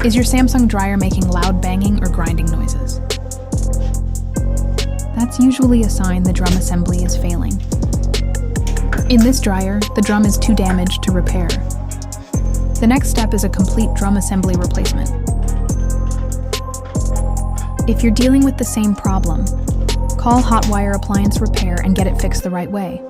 Is your Samsung dryer making loud banging or grinding noises? That's usually a sign the drum assembly is failing. In this dryer, the drum is too damaged to repair. The next step is a complete drum assembly replacement. If you're dealing with the same problem, call Hotwire Appliance Repair and get it fixed the right way.